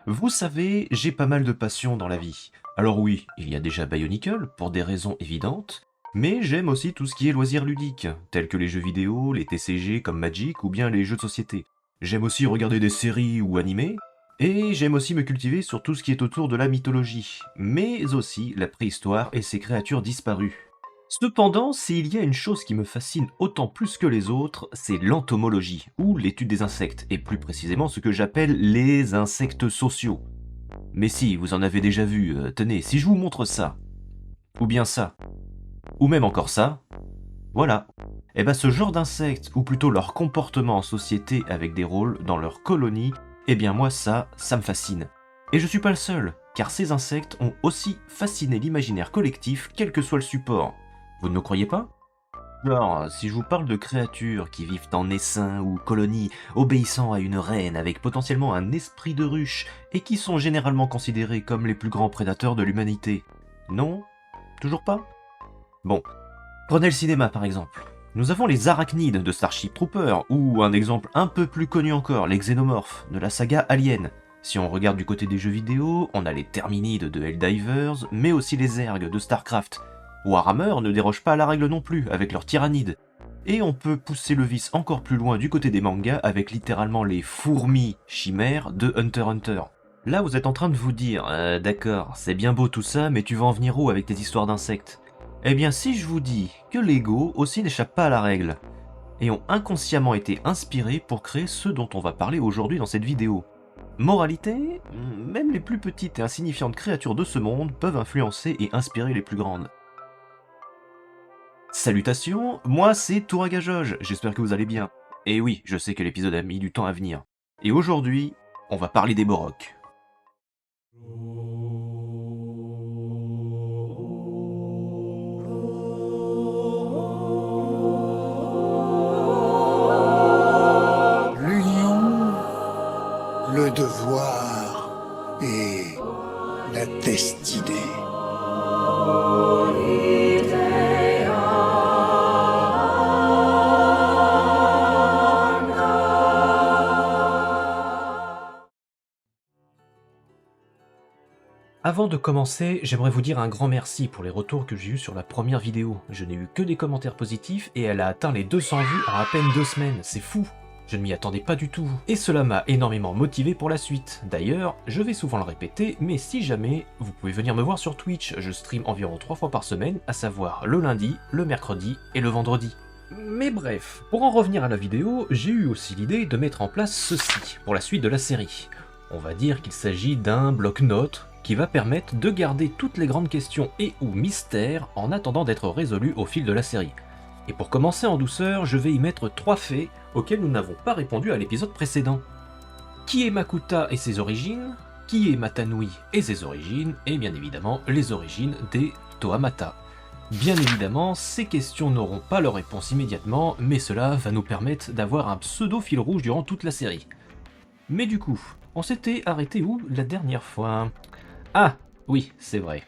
Vous savez, j'ai pas mal de passions dans la vie. Alors oui, il y a déjà Bionicle, pour des raisons évidentes, mais j'aime aussi tout ce qui est loisirs ludiques, tels que les jeux vidéo, les TCG comme Magic ou bien les jeux de société. J'aime aussi regarder des séries ou animés, et j'aime aussi me cultiver sur tout ce qui est autour de la mythologie, mais aussi la préhistoire et ses créatures disparues. Cependant, s'il y a une chose qui me fascine autant plus que les autres, c'est l'entomologie, ou l'étude des insectes, et plus précisément ce que j'appelle les insectes sociaux. Mais si, vous en avez déjà vu, tenez, si je vous montre ça, ou bien ça, ou même encore ça, voilà. Et ben ce genre d'insectes, ou plutôt leur comportement en société avec des rôles dans leur colonie, eh bien moi ça me fascine. Et je suis pas le seul, car ces insectes ont aussi fasciné l'imaginaire collectif, quel que soit le support. Vous ne me croyez pas? Alors, si je vous parle de créatures qui vivent en essaim ou colonies, obéissant à une reine avec potentiellement un esprit de ruche, et qui sont généralement considérés comme les plus grands prédateurs de l'humanité. Non? Toujours pas? Bon, prenez le cinéma par exemple. Nous avons les arachnides de Starship Trooper, ou un exemple un peu plus connu encore, les xénomorphes de la saga Alien. Si on regarde du côté des jeux vidéo, on a les terminides de Helldivers, mais aussi les ergs de StarCraft. Warhammer ne déroge pas à la règle non plus avec leurs tyrannides. Et on peut pousser le vice encore plus loin du côté des mangas avec littéralement les fourmis chimères de Hunter x Hunter. Là vous êtes en train de vous dire, d'accord, c'est bien beau tout ça, mais tu vas en venir où avec tes histoires d'insectes? Eh bien si je vous dis que Lego aussi n'échappe pas à la règle, et ont inconsciemment été inspirés pour créer ce dont on va parler aujourd'hui dans cette vidéo. Moralité, même les plus petites et insignifiantes créatures de ce monde peuvent influencer et inspirer les plus grandes. Salutations, moi c'est Touragajoge, j'espère que vous allez bien. Et oui, je sais que l'épisode a mis du temps à venir. Et aujourd'hui, on va parler des Boroks. L'union, le devoir et la destinée. Avant de commencer, j'aimerais vous dire un grand merci pour les retours que j'ai eus sur la première vidéo. Je n'ai eu que des commentaires positifs et elle a atteint les 200 vues en à peine 2 semaines, c'est fou! Je ne m'y attendais pas du tout, et cela m'a énormément motivé pour la suite. D'ailleurs, je vais souvent le répéter, mais si jamais, vous pouvez venir me voir sur Twitch, je stream environ 3 fois par semaine, à savoir le lundi, le mercredi et le vendredi. Mais bref, pour en revenir à la vidéo, j'ai eu aussi l'idée de mettre en place ceci, pour la suite de la série. On va dire qu'il s'agit d'un bloc-notes qui va permettre de garder toutes les grandes questions et ou mystères en attendant d'être résolus au fil de la série. Et pour commencer en douceur, je vais y mettre 3 faits auxquels nous n'avons pas répondu à l'épisode précédent. Qui est Makuta et ses origines? Qui est Matanui et ses origines? Et bien évidemment, les origines des Tohamata. Bien évidemment, ces questions n'auront pas leur réponse immédiatement, mais cela va nous permettre d'avoir un pseudo fil rouge durant toute la série. Mais du coup, on s'était arrêté où la dernière fois? Ah, oui, c'est vrai.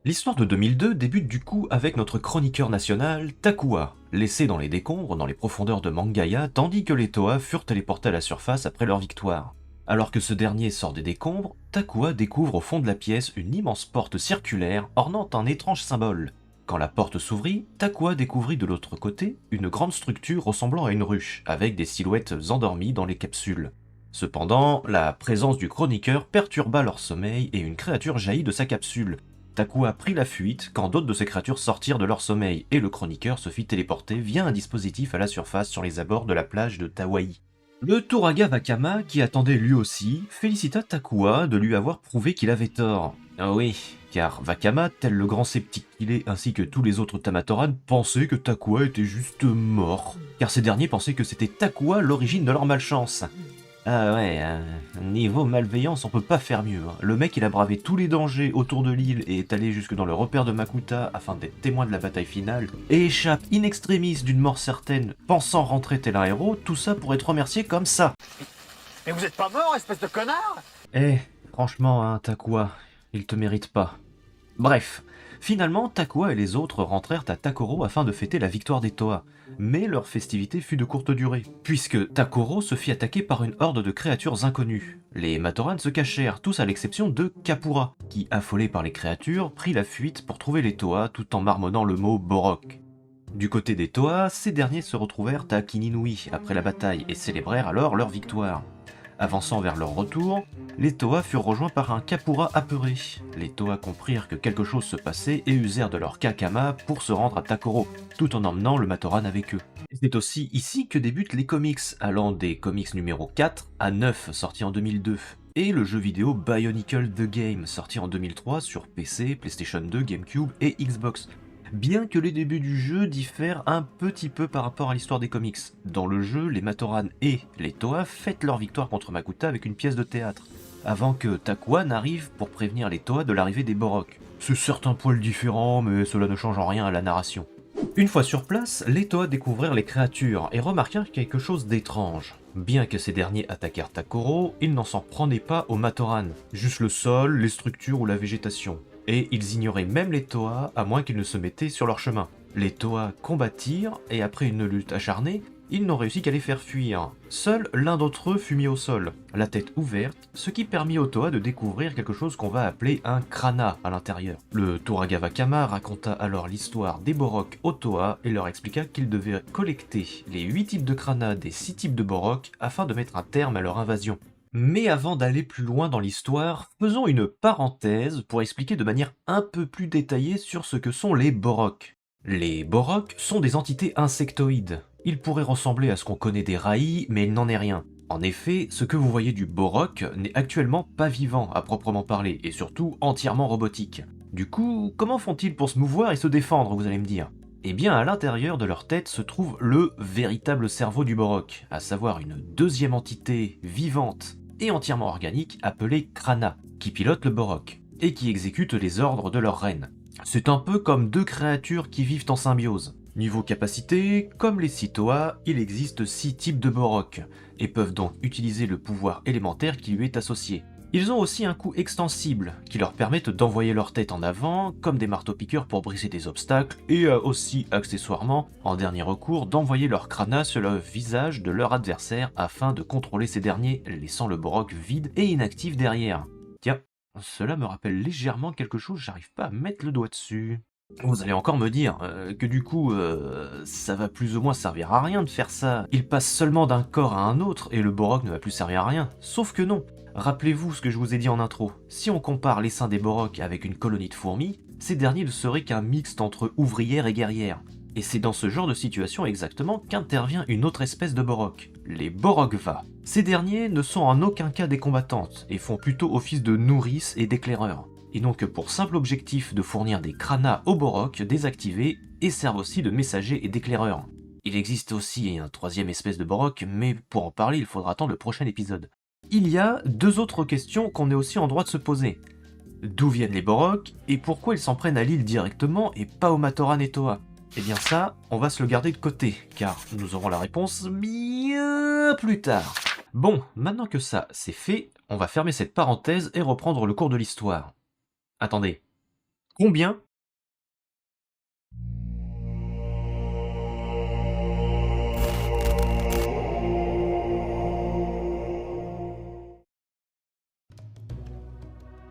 L'histoire de 2002 débute du coup avec notre chroniqueur national, Takua, laissé dans les décombres dans les profondeurs de Mangaya tandis que les Toa furent téléportés à la surface après leur victoire. Alors que ce dernier sort des décombres, Takua découvre au fond de la pièce une immense porte circulaire ornant un étrange symbole. Quand la porte s'ouvrit, Takua découvrit de l'autre côté une grande structure ressemblant à une ruche, avec des silhouettes endormies dans les capsules. Cependant, la présence du chroniqueur perturba leur sommeil et une créature jaillit de sa capsule. Takua prit la fuite quand d'autres de ces créatures sortirent de leur sommeil et le chroniqueur se fit téléporter via un dispositif à la surface sur les abords de la plage de Tawaï. Le Turaga Wakama, qui attendait lui aussi, félicita Takua de lui avoir prouvé qu'il avait tort. Ah oui, car Wakama, tel le grand sceptique qu'il est, ainsi que tous les autres Tamatoran, pensaient que Takua était juste mort, car ces derniers pensaient que c'était Takua l'origine de leur malchance. Ah ouais, niveau malveillance, on peut pas faire mieux. Le mec, il a bravé tous les dangers autour de l'île et est allé jusque dans le repère de Makuta afin d'être témoin de la bataille finale, et échappe in extremis d'une mort certaine, pensant rentrer tel un héros, tout ça pour être remercié comme ça. Mais vous êtes pas mort, espèce de connard! Eh, franchement, Takua, il te mérite pas. Bref, finalement, Takua et les autres rentrèrent à Takoro afin de fêter la victoire des Toa, mais leur festivité fut de courte durée, puisque Takoro se fit attaquer par une horde de créatures inconnues. Les Matoran se cachèrent, tous à l'exception de Kapura, qui, affolé par les créatures, prit la fuite pour trouver les Toa tout en marmonnant le mot Borok. Du côté des Toa, ces derniers se retrouvèrent à Kininui après la bataille et célébrèrent alors leur victoire. Avançant vers leur retour, les Toa furent rejoints par un Kapura apeuré. Les Toa comprirent que quelque chose se passait et usèrent de leur Kakama pour se rendre à Takoro, tout en emmenant le Matoran avec eux. C'est aussi ici que débutent les comics, allant des comics numéro 4 à 9 sortis en 2002, et le jeu vidéo Bionicle The Game sorti en 2003 sur PC, PlayStation 2, GameCube et Xbox. Bien que les débuts du jeu diffèrent un petit peu par rapport à l'histoire des comics. Dans le jeu, les Matoran et les Toa fêtent leur victoire contre Makuta avec une pièce de théâtre, avant que Takua n'arrive pour prévenir les Toa de l'arrivée des Borok. C'est certes un poil différent, mais cela ne change en rien à la narration. Une fois sur place, les Toa découvrirent les créatures et remarquèrent quelque chose d'étrange. Bien que ces derniers attaquèrent Takoro, ils n'en s'en prenaient pas aux Matoran, juste le sol, les structures ou la végétation. Et ils ignoraient même les Toa à moins qu'ils ne se mettaient sur leur chemin. Les Toa combattirent, et après une lutte acharnée, ils n'ont réussi qu'à les faire fuir. Seul l'un d'entre eux fut mis au sol, la tête ouverte, ce qui permit aux Toa de découvrir quelque chose qu'on va appeler un Krana à l'intérieur. Le Toragawa Kama raconta alors l'histoire des Borok aux Toa et leur expliqua qu'ils devaient collecter les 8 types de Krana des 6 types de Borok afin de mettre un terme à leur invasion. Mais avant d'aller plus loin dans l'histoire, faisons une parenthèse pour expliquer de manière un peu plus détaillée sur ce que sont les Borok. Les Borok sont des entités insectoïdes. Ils pourraient ressembler à ce qu'on connaît des Raïs, mais il n'en est rien. En effet, ce que vous voyez du Borok n'est actuellement pas vivant à proprement parler, et surtout entièrement robotique. Du coup, comment font-ils pour se mouvoir et se défendre, vous allez me dire ? Eh bien, à l'intérieur de leur tête se trouve le véritable cerveau du Borok, à savoir une deuxième entité vivante et entièrement organique appelée Krana, qui pilote le Borok, et qui exécute les ordres de leur reine. C'est un peu comme deux créatures qui vivent en symbiose. Niveau capacité, comme les Toa, il existe 6 types de Borok, et peuvent donc utiliser le pouvoir élémentaire qui lui est associé. Ils ont aussi un coup extensible, qui leur permettent d'envoyer leur tête en avant, comme des marteaux-piqueurs pour briser des obstacles, et aussi, accessoirement, en dernier recours, d'envoyer leur Krana sur le visage de leur adversaire afin de contrôler ces derniers, laissant le Borok vide et inactif derrière. Tiens, cela me rappelle légèrement quelque chose, j'arrive pas à mettre le doigt dessus. Vous allez encore me dire que du coup, ça va plus ou moins servir à rien de faire ça. Il passe seulement d'un corps à un autre et le Borok ne va plus servir à rien. Sauf que non. Rappelez-vous ce que je vous ai dit en intro. Si on compare les seins des Borok avec une colonie de fourmis, ces derniers ne seraient qu'un mixte entre ouvrières et guerrières. Et c'est dans ce genre de situation exactement qu'intervient une autre espèce de Borok, les Borokva. Ces derniers ne sont en aucun cas des combattantes et font plutôt office de nourrices et d'éclaireurs. Et n'ont que pour simple objectif de fournir des Krana aux Borok désactivés et servent aussi de messagers et d'éclaireurs. Il existe aussi un troisième espèce de Borok, mais pour en parler il faudra attendre le prochain épisode. Il y a deux autres questions qu'on est aussi en droit de se poser. D'où viennent les Borok et pourquoi ils s'en prennent à l'île directement et pas aux Matoran et Toa? Eh bien ça, on va se le garder de côté, car nous aurons la réponse bien plus tard. Bon, maintenant que ça c'est fait, on va fermer cette parenthèse et reprendre le cours de l'histoire. Attendez, combien ?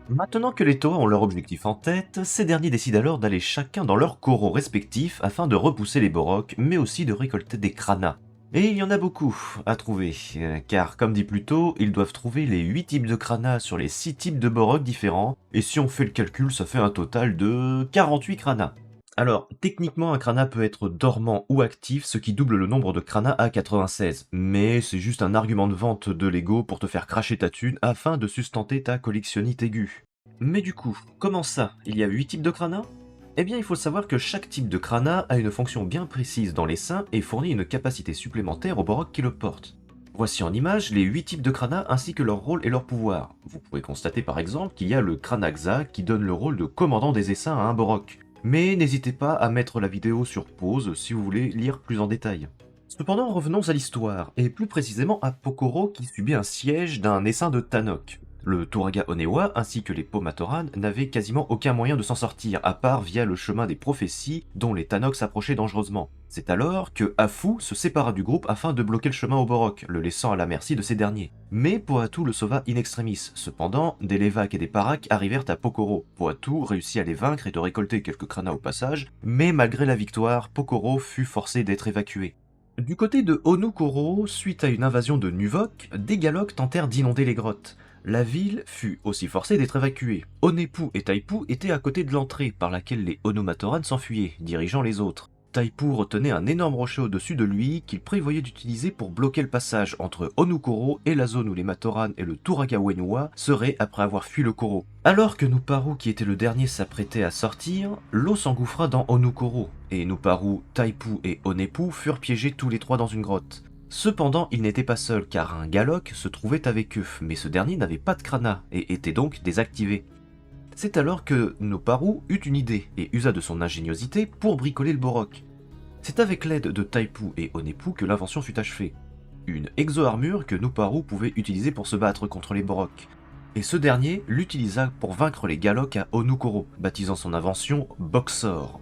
Maintenant que les Toa ont leur objectif en tête, ces derniers décident alors d'aller chacun dans leur coraux respectifs afin de repousser les Borok, mais aussi de récolter des Krana. Et il y en a beaucoup à trouver, car comme dit plus tôt, ils doivent trouver les 8 types de Krana sur les 6 types de Borok différents, et si on fait le calcul, ça fait un total de 48 Krana. Alors, techniquement, un Krana peut être dormant ou actif, ce qui double le nombre de Krana à 96, mais c'est juste un argument de vente de Lego pour te faire cracher ta thune afin de sustenter ta collectionnite aiguë. Mais du coup, comment ça? Il y a 8 types de Krana? Eh bien, il faut savoir que chaque type de Krana a une fonction bien précise dans les seins et fournit une capacité supplémentaire au Borok qui le porte. Voici en image les 8 types de Krana ainsi que leur rôle et leur pouvoir. Vous pouvez constater par exemple qu'il y a le Kranaxa qui donne le rôle de commandant des essaims à un Borok. Mais n'hésitez pas à mettre la vidéo sur pause si vous voulez lire plus en détail. Cependant, revenons à l'histoire, et plus précisément à Pokoro qui subit un siège d'un essaim de Tanok. Le Turaga Onewa ainsi que les Pomatoran n'avaient quasiment aucun moyen de s'en sortir, à part via le chemin des prophéties dont les Tanok s'approchaient dangereusement. C'est alors que Afu se sépara du groupe afin de bloquer le chemin au Borok, le laissant à la merci de ces derniers. Mais Poatu le sauva in extremis. Cependant, des Levak et des Parak arrivèrent à Pokoro. Poatu réussit à les vaincre et de récolter quelques kranas au passage, mais malgré la victoire, Pokoro fut forcé d'être évacué. Du côté de Onukoro, suite à une invasion de Nuvok, des Galok tentèrent d'inonder les grottes. La ville fut aussi forcée d'être évacuée. Onepu et Taipu étaient à côté de l'entrée par laquelle les Onomatoran s'enfuyaient, dirigeant les autres. Taipu retenait un énorme rocher au-dessus de lui qu'il prévoyait d'utiliser pour bloquer le passage entre Onukoro et la zone où les Matoran et le Turaga Wenua seraient après avoir fui le Koro. Alors que Nuparu, qui était le dernier, s'apprêtait à sortir, l'eau s'engouffra dans Onukoro, et Nuparu, Taipu et Onepu furent piégés tous les trois dans une grotte. Cependant, ils n'étaient pas seuls car un Galok se trouvait avec eux, mais ce dernier n'avait pas de krana et était donc désactivé. C'est alors que Nuparu eut une idée et usa de son ingéniosité pour bricoler le Borok. C'est avec l'aide de Taipu et Onepu que l'invention fut achevée. Une exo-armure que Nuparu pouvait utiliser pour se battre contre les Borok. Et ce dernier l'utilisa pour vaincre les Galok à Onukoro, baptisant son invention Boxor.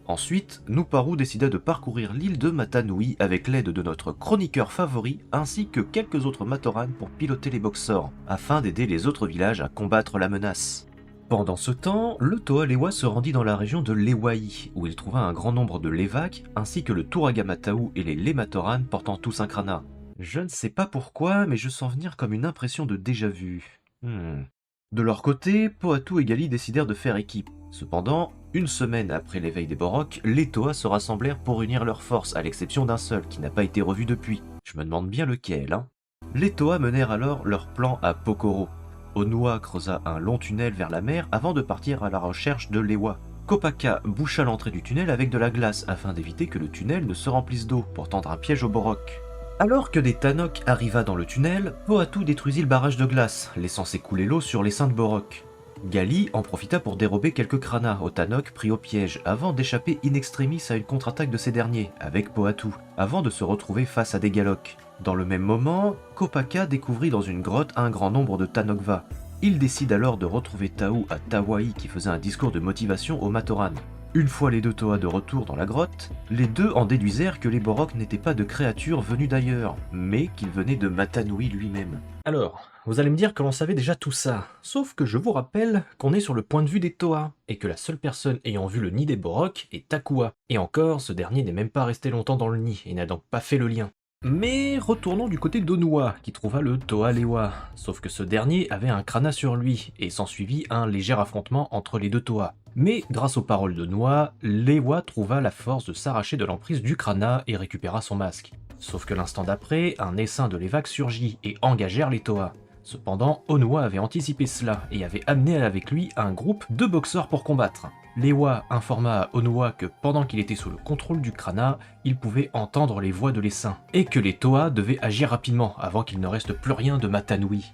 Ensuite, Nuparu décida de parcourir l'île de Matanui avec l'aide de notre chroniqueur favori ainsi que quelques autres Matoran pour piloter les Boxors, afin d'aider les autres villages à combattre la menace. Pendant ce temps, le Toa Lewa se rendit dans la région de Lewai, où il trouva un grand nombre de Levak, ainsi que le Turaga Matau et les Lematoran portant tous un krana. Je ne sais pas pourquoi, mais je sens venir comme une impression de déjà-vu. De leur côté, Poatu et Gali décidèrent de faire équipe. Cependant, une semaine après l'éveil des Borok, les Toa se rassemblèrent pour unir leurs forces, à l'exception d'un seul, qui n'a pas été revu depuis. Je me demande bien lequel, hein. Les Toa menèrent alors leur plan à Pokoro. Onua creusa un long tunnel vers la mer avant de partir à la recherche de Lewa. Kopaka boucha l'entrée du tunnel avec de la glace afin d'éviter que le tunnel ne se remplisse d'eau pour tendre un piège au Borok. Alors que des Tanok arriva dans le tunnel, Poatu détruisit le barrage de glace, laissant s'écouler l'eau sur les seins de Borok. Gali en profita pour dérober quelques kranas aux Tanok pris au piège, avant d'échapper in extremis à une contre-attaque de ces derniers, avec Poatu, avant de se retrouver face à des Galok. Dans le même moment, Kopaka découvrit dans une grotte un grand nombre de Tanokva. Il décide alors de retrouver Tau à Tawai qui faisait un discours de motivation aux Matoran. Une fois les deux Toa de retour dans la grotte, les deux en déduisèrent que les Borok n'étaient pas de créatures venues d'ailleurs, mais qu'ils venaient de Matanui lui-même. Alors, vous allez me dire que l'on savait déjà tout ça, sauf que je vous rappelle qu'on est sur le point de vue des Toa, et que la seule personne ayant vu le nid des Borok est Takua, et encore, ce dernier n'est même pas resté longtemps dans le nid, et n'a donc pas fait le lien. Mais retournons du côté d'Onua, qui trouva le Toa Lewa, sauf que ce dernier avait un krana sur lui, et s'ensuivit un léger affrontement entre les deux Toa. Mais grâce aux paroles de Noa, Lewa trouva la force de s'arracher de l'emprise du krana et récupéra son masque. Sauf que l'instant d'après, un essaim de Levak surgit et engagèrent les Toa. Cependant, Onua avait anticipé cela et avait amené avec lui un groupe de boxeurs pour combattre. Lewa informa à Onua que pendant qu'il était sous le contrôle du krana, il pouvait entendre les voix de l'essaim, et que les Toa devaient agir rapidement avant qu'il ne reste plus rien de Matanui.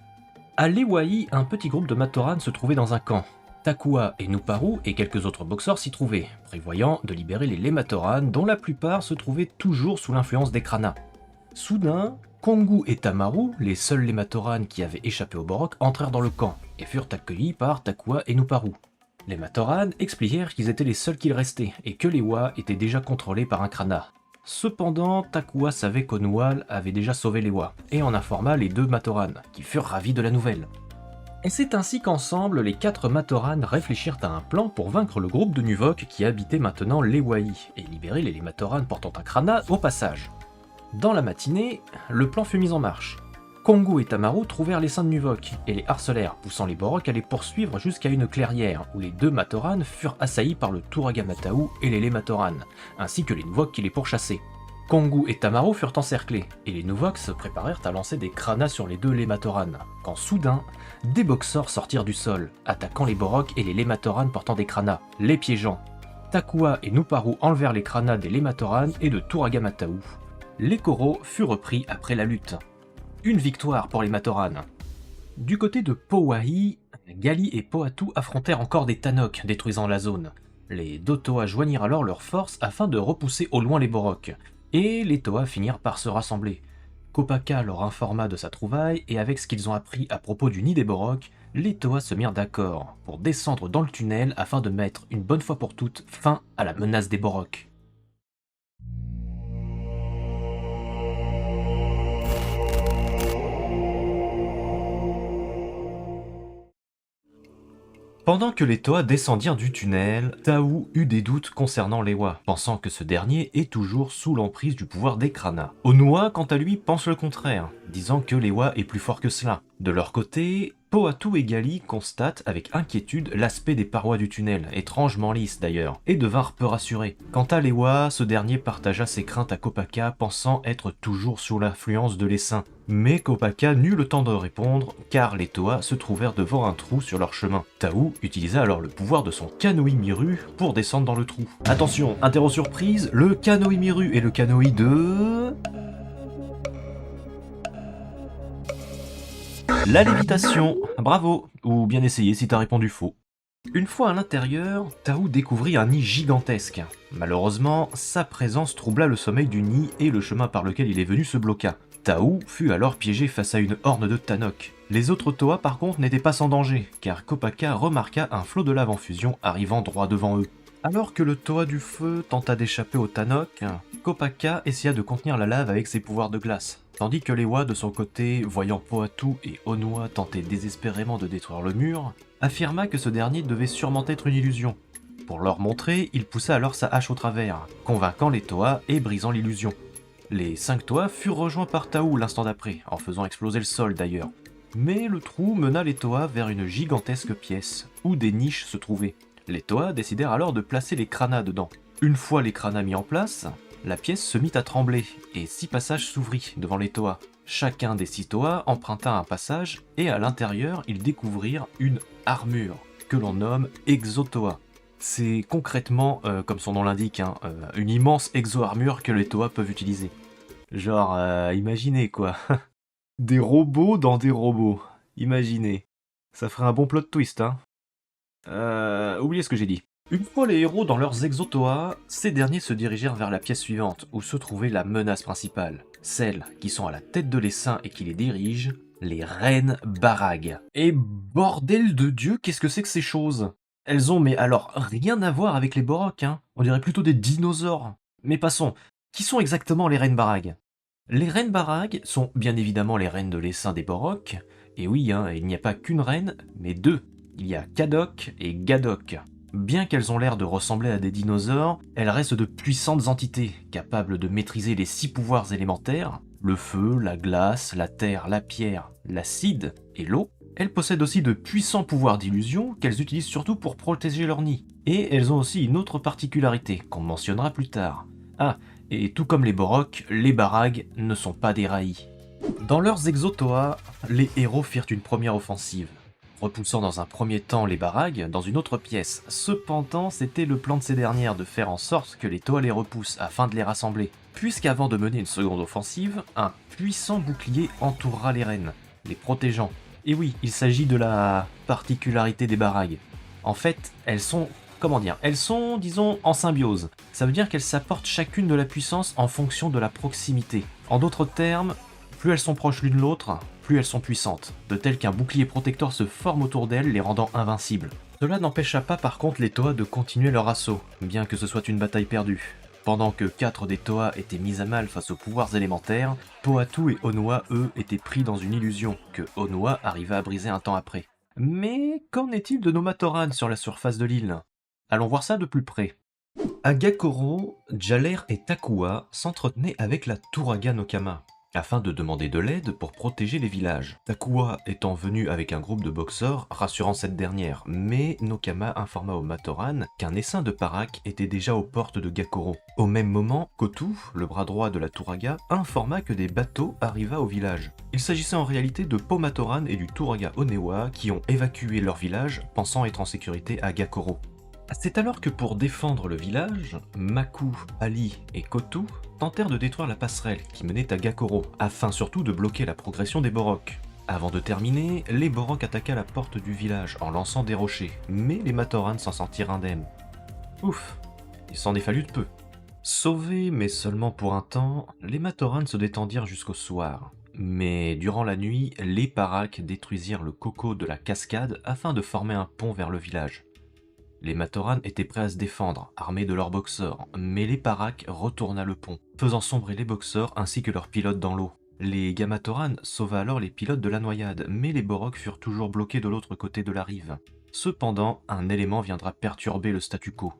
À Lewai, un petit groupe de Matoran se trouvait dans un camp. Takua et Nuparu et quelques autres boxeurs s'y trouvaient, prévoyant de libérer les Lematoran dont la plupart se trouvaient toujours sous l'influence des kranas. Soudain, Kongu et Tamaru, les seuls Lematoran qui avaient échappé au Borok, entrèrent dans le camp et furent accueillis par Takua et Nuparu. Les Matoran expliquèrent qu'ils étaient les seuls qu'il restait et que les Wa étaient déjà contrôlés par un krana. Cependant, Takua savait qu'Onua avait déjà sauvé les Wa et en informa les deux Matoran, qui furent ravis de la nouvelle. Et c'est ainsi qu'ensemble, les 4 Matoran réfléchirent à un plan pour vaincre le groupe de Nuvok qui habitait maintenant Lewai et libérer les Matoran portant un krana au passage. Dans la matinée, le plan fut mis en marche. Kongu et Tamaru trouvèrent les seins de Nuvok et les harcelèrent, poussant les Borok à les poursuivre jusqu'à une clairière où les deux Matoran furent assaillis par le Turaga Matau et les Lematoran, ainsi que les Nuvok qui les pourchassaient. Kongu et Tamaru furent encerclés, et les Nuvoks se préparèrent à lancer des kranas sur les deux Lematoran, quand soudain, des boxeurs sortirent du sol, attaquant les Borok et les Lematoran portant des kranas, les piégeant. Takua et Nuparu enlevèrent les kranas des Lematoran et de Turaga Matau. Les Koro furent repris après la lutte. Une victoire pour les Matoran. Du côté de Powai, Gali et Poatu affrontèrent encore des Tanok, détruisant la zone. Les deux Toa joignirent alors leurs forces afin de repousser au loin les Borok, et les Toa finirent par se rassembler. Kopaka leur informa de sa trouvaille, et avec ce qu'ils ont appris à propos du nid des Borok, les Toa se mirent d'accord pour descendre dans le tunnel afin de mettre une bonne fois pour toutes fin à la menace des Borok. Pendant que les Toa descendirent du tunnel, Tao eut des doutes concernant Lewa, pensant que ce dernier est toujours sous l'emprise du pouvoir des Krana. Onoa, quant à lui, pense le contraire, disant que Lewa est plus fort que cela. De leur côté, Poatu et Gali constatent avec inquiétude l'aspect des parois du tunnel, étrangement lisses d'ailleurs, et devinrent peu rassurés. Quant à Lewa, ce dernier partagea ses craintes à Kopaka, pensant être toujours sous l'influence de l'essaim. Mais Kopaka n'eut le temps de répondre, car les Toa se trouvèrent devant un trou sur leur chemin. Tao utilisa alors le pouvoir de son Kanoi Miru pour descendre dans le trou. Attention, interro surprise, le Kanoi Miru est le Kanoi de... la lévitation. Bravo, ou bien essayé si t'as répondu faux. Une fois à l'intérieur, Tao découvrit un nid gigantesque. Malheureusement, sa présence troubla le sommeil du nid et le chemin par lequel il est venu se bloqua. Tao fut alors piégé face à une horne de Tanok. Les autres Toa par contre n'étaient pas sans danger, car Kopaka remarqua un flot de lave en fusion arrivant droit devant eux. Alors que le Toa du feu tenta d'échapper au Tanok, Kopaka essaya de contenir la lave avec ses pouvoirs de glace. Tandis que Lewa, de son côté, voyant Poatu et Onoa tenter désespérément de détruire le mur, affirma que ce dernier devait sûrement être une illusion. Pour leur montrer, il poussa alors sa hache au travers, convainquant les Toa et brisant l'illusion. Les 5 Toa furent rejoints par Tao l'instant d'après, en faisant exploser le sol d'ailleurs. Mais le trou mena les Toa vers une gigantesque pièce, où des niches se trouvaient. Les Toa décidèrent alors de placer les Krana dedans. Une fois les Krana mis en place, la pièce se mit à trembler, et 6 passages s'ouvrirent devant les Toa. Chacun des 6 Toa emprunta un passage, et à l'intérieur, ils découvrirent une armure, que l'on nomme Exo-Toa. C'est concrètement, comme son nom l'indique, une immense exo-armure que les Toa peuvent utiliser. Genre, imaginez quoi. Des robots dans des robots. Imaginez. Ça ferait un bon plot twist, hein. Oubliez ce que j'ai dit. Une fois les héros dans leurs exotoa, ces derniers se dirigèrent vers la pièce suivante, où se trouvait la menace principale. Celles qui sont à la tête de l'essaim et qui les dirigent, les reines Barag. Et bordel de Dieu, qu'est-ce que c'est que ces choses? Elles ont mais alors rien à voir avec les Borok, hein. On dirait plutôt des dinosaures. Mais passons, qui sont exactement les reines Barag? Les reines Barag sont bien évidemment les reines de l'essaim des Borok, et oui, il n'y a pas qu'une reine, mais 2. Il y a Kadok et Gadok. Bien qu'elles ont l'air de ressembler à des dinosaures, elles restent de puissantes entités, capables de maîtriser les 6 pouvoirs élémentaires, le feu, la glace, la terre, la pierre, l'acide et l'eau. Elles possèdent aussi de puissants pouvoirs d'illusion qu'elles utilisent surtout pour protéger leur nid. Et elles ont aussi une autre particularité qu'on mentionnera plus tard. Ah, et tout comme les Borok, les Barag ne sont pas des Raïs. Dans leurs exotoa, les héros firent une première offensive, repoussant dans un premier temps les Barag dans une autre pièce. Cependant, c'était le plan de ces dernières de faire en sorte que les Toa les repoussent afin de les rassembler, puisqu'avant de mener une seconde offensive, un puissant bouclier entourera les reines, les protégeant. Et oui, il s'agit de la particularité des Barag. En fait, elles sont, disons, en symbiose. Ça veut dire qu'elles s'apportent chacune de la puissance en fonction de la proximité. En d'autres termes, plus elles sont proches l'une de l'autre, plus elles sont puissantes, de tel qu'un bouclier protecteur se forme autour d'elles, les rendant invincibles. Cela n'empêcha pas par contre les Toa de continuer leur assaut, bien que ce soit une bataille perdue. Pendant que 4 des Toa étaient mis à mal face aux pouvoirs élémentaires, Poatu et Onoa, eux, étaient pris dans une illusion, que Onoa arriva à briser un temps après. Mais qu'en est-il de nos Matoran sur la surface de l'île? Allons voir ça de plus près. À Gakoro, Jaler et Takua s'entretenaient avec la Turaga Nokama, afin de demander de l'aide pour protéger les villages. Takua étant venu avec un groupe de boxeurs rassurant cette dernière, mais Nokama informa aux Matoran qu'un essaim de Parak était déjà aux portes de Gakoro. Au même moment, Kotu, le bras droit de la Turaga, informa que des bateaux arrivaient au village. Il s'agissait en réalité de Po-Matoran et du Turaga Onewa qui ont évacué leur village, pensant être en sécurité à Gakoro. C'est alors que pour défendre le village, Maku, Ali et Kotu tentèrent de détruire la passerelle qui menait à Gakoro, afin surtout de bloquer la progression des Borok. Avant de terminer, les Borok attaqua la porte du village en lançant des rochers, mais les Matoran s'en sentirent indemnes. Ouf, il s'en est fallu de peu. Sauvés, mais seulement pour un temps, les Matoran se détendirent jusqu'au soir. Mais durant la nuit, les Parak détruisirent le coco de la cascade afin de former un pont vers le village. Les Matoran étaient prêts à se défendre, armés de leurs boxeurs, mais les Parak retourna le pont, faisant sombrer les boxeurs ainsi que leurs pilotes dans l'eau. Les Gamatoran sauva alors les pilotes de la noyade, mais les Borok furent toujours bloqués de l'autre côté de la rive. Cependant, un élément viendra perturber le statu quo.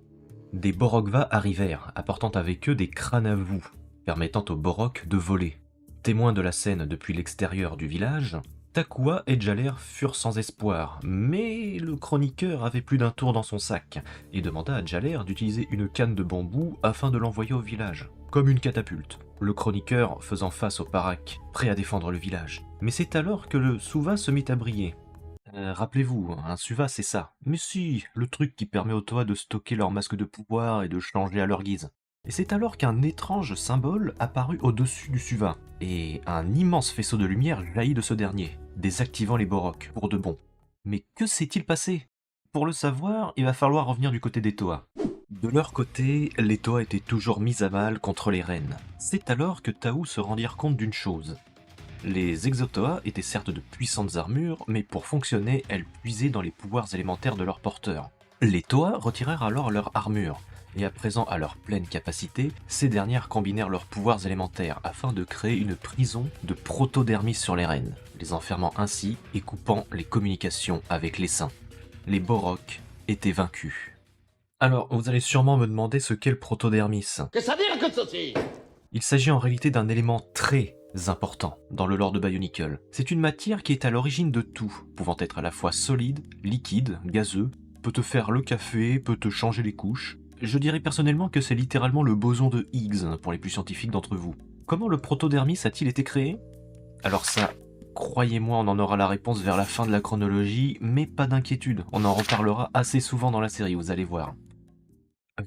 Des Borokva arrivèrent, apportant avec eux des Kranavou, permettant aux Borok de voler. Témoins de la scène depuis l'extérieur du village, Takua et Jaler furent sans espoir, mais le chroniqueur avait plus d'un tour dans son sac, et demanda à Jaler d'utiliser une canne de bambou afin de l'envoyer au village, comme une catapulte. Le chroniqueur faisant face au Parak, prêt à défendre le village. Mais c'est alors que le Suva se mit à briller. Rappelez-vous, un Suva c'est ça. Mais si, le truc qui permet aux Toa de stocker leur masque de pouvoir et de changer à leur guise. Et c'est alors qu'un étrange symbole apparut au-dessus du Suva, et un immense faisceau de lumière jaillit de ce dernier, désactivant les Borok, pour de bon. Mais que s'est-il passé? Pour le savoir, il va falloir revenir du côté des Toa. De leur côté, les Toa étaient toujours mis à mal contre les reines. C'est alors que Tao se rendirent compte d'une chose. Les Exotoa étaient certes de puissantes armures, mais pour fonctionner, elles puisaient dans les pouvoirs élémentaires de leurs porteurs. Les Toa retirèrent alors leur armure, et à présent à leur pleine capacité, ces dernières combinèrent leurs pouvoirs élémentaires afin de créer une prison de protodermis sur les reines, les enfermant ainsi et coupant les communications avec les saints. Les Borok étaient vaincus. Alors, vous allez sûrement me demander ce qu'est le protodermis. Qu'est-ce que ça dit, que ceci? Il s'agit en réalité d'un élément très important dans le lore de Bionicle. C'est une matière qui est à l'origine de tout, pouvant être à la fois solide, liquide, gazeux, peut te faire le café, peut te changer les couches. Je dirais personnellement que c'est littéralement le boson de Higgs pour les plus scientifiques d'entre vous. Comment le protodermis a-t-il été créé? Alors ça, croyez-moi, on en aura la réponse vers la fin de la chronologie, mais pas d'inquiétude, on en reparlera assez souvent dans la série, vous allez voir.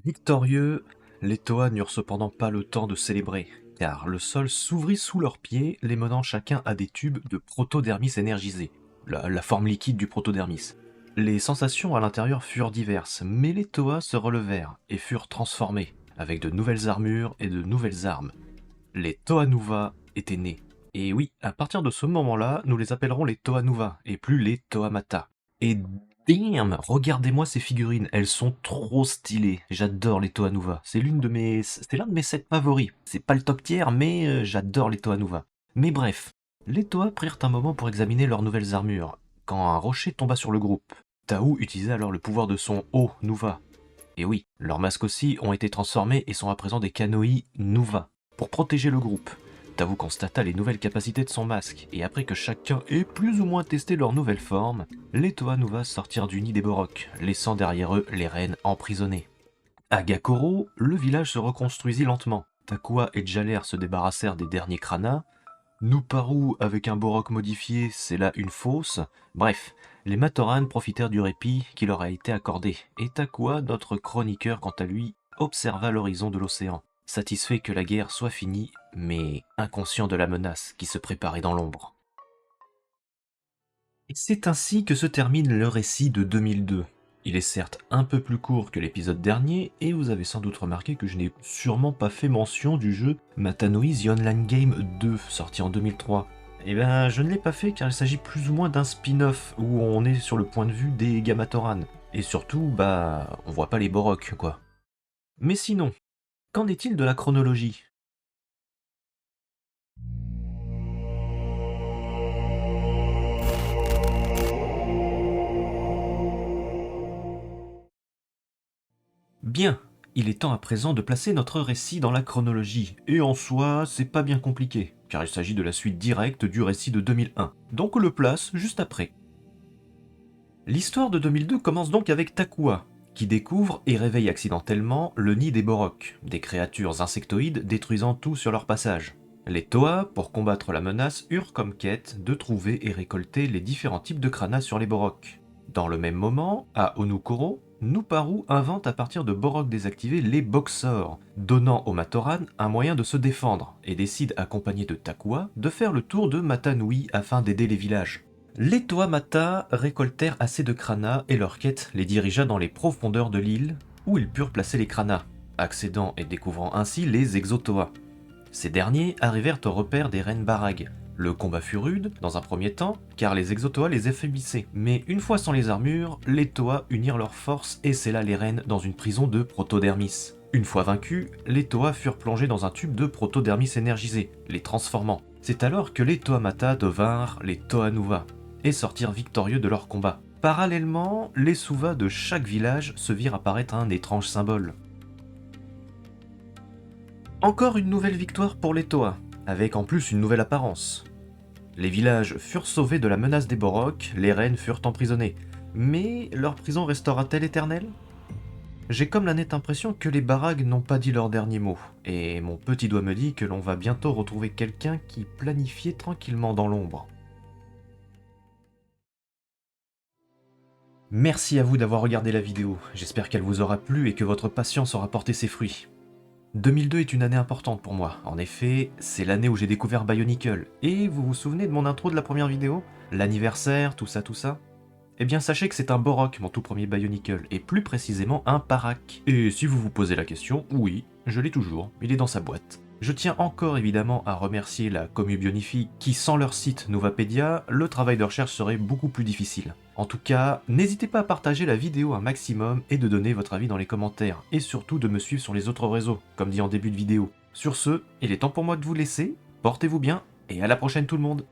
Victorieux, les Toa n'eurent cependant pas le temps de célébrer, car le sol s'ouvrit sous leurs pieds, les menant chacun à des tubes de protodermis énergisés, la forme liquide du protodermis. Les sensations à l'intérieur furent diverses, mais les Toa se relevèrent et furent transformés, avec de nouvelles armures et de nouvelles armes. Les Toa Nuva étaient nés. Et oui, à partir de ce moment-là, nous les appellerons les Toa Nuva, et plus les Toa Mata. Et damn, regardez-moi ces figurines, elles sont trop stylées. J'adore les Toa Nuva. C'est l'un de mes 7 favoris. C'est pas le top tier, mais j'adore les Toa Nuva. Mais bref, les Toa prirent un moment pour examiner leurs nouvelles armures, quand un rocher tomba sur le groupe. Tao utilisa alors le pouvoir de son O Nuva. Et oui, leurs masques aussi ont été transformés et sont à présent des Kanoi Nuva, pour protéger le groupe. Tao constata les nouvelles capacités de son masque, et après que chacun ait plus ou moins testé leur nouvelle forme, les Toa Nuva sortirent du nid des Borok, laissant derrière eux les reines emprisonnées. À Gakoro, le village se reconstruisit lentement. Takua et Jaler se débarrassèrent des derniers Krana. Nuparu, avec un Borok modifié, c'est là une fosse. Bref, les Matoran profitèrent du répit qui leur a été accordé, et Takua, notre chroniqueur quant à lui, observa l'horizon de l'océan, satisfait que la guerre soit finie, mais inconscient de la menace qui se préparait dans l'ombre. Et c'est ainsi que se termine le récit de 2002. Il est certes un peu plus court que l'épisode dernier, et vous avez sans doute remarqué que je n'ai sûrement pas fait mention du jeu Matanoi The Online Game 2, sorti en 2003. Eh ben, je ne l'ai pas fait car il s'agit plus ou moins d'un spin-off où on est sur le point de vue des Gamatoran. Et surtout, on voit pas les Borok, quoi. Mais sinon, qu'en est-il de la chronologie? Bien, il est temps à présent de placer notre récit dans la chronologie, et en soi, c'est pas bien compliqué, car il s'agit de la suite directe du récit de 2001, donc on le place juste après. L'histoire de 2002 commence donc avec Takua, qui découvre et réveille accidentellement le nid des Borok, des créatures insectoïdes détruisant tout sur leur passage. Les Toa, pour combattre la menace, eurent comme quête de trouver et récolter les différents types de Krana sur les Borok. Dans le même moment, à Onukoro, Nuparu invente à partir de Borok désactivés les Boxors, donnant aux Matoran un moyen de se défendre, et décide, accompagné de Takua, de faire le tour de Matanui afin d'aider les villages. Les Toa Mata récoltèrent assez de Krana et leur quête les dirigea dans les profondeurs de l'île, où ils purent placer les Krana. accédant et découvrant ainsi les Exotoa. Ces derniers arrivèrent au repère des reines Barag. Le combat fut rude, dans un premier temps, car les Exotoa les affaiblissaient. Mais une fois sans les armures, les Toa unirent leurs forces et scella les reines dans une prison de protodermis. Une fois vaincus, les Toa furent plongés dans un tube de protodermis énergisé, les transformant. C'est alors que les Toa Mata devinrent les Toa Nuva, et sortirent victorieux de leur combat. Parallèlement, les Suva de chaque village se virent apparaître un étrange symbole. Encore une nouvelle victoire pour les Toa, avec en plus une nouvelle apparence. Les villages furent sauvés de la menace des Borok, les reines furent emprisonnées. Mais leur prison restera-t-elle éternelle ? J'ai comme la nette impression que les Barag n'ont pas dit leur dernier mot, et mon petit doigt me dit que l'on va bientôt retrouver quelqu'un qui planifiait tranquillement dans l'ombre. Merci à vous d'avoir regardé la vidéo, j'espère qu'elle vous aura plu et que votre patience aura porté ses fruits. 2002 est une année importante pour moi, en effet, c'est l'année où j'ai découvert Bionicle, et vous vous souvenez de mon intro de la première vidéo ? L'anniversaire, tout ça. Eh bien sachez que c'est un Borok, mon tout premier Bionicle, et plus précisément un Parak. Et si vous vous posez la question, oui, je l'ai toujours, il est dans sa boîte. Je tiens encore évidemment à remercier la commu Bionify qui, sans leur site Novapedia, le travail de recherche serait beaucoup plus difficile. En tout cas, n'hésitez pas à partager la vidéo un maximum et de donner votre avis dans les commentaires, et surtout de me suivre sur les autres réseaux, comme dit en début de vidéo. Sur ce, il est temps pour moi de vous laisser, portez-vous bien, et à la prochaine tout le monde.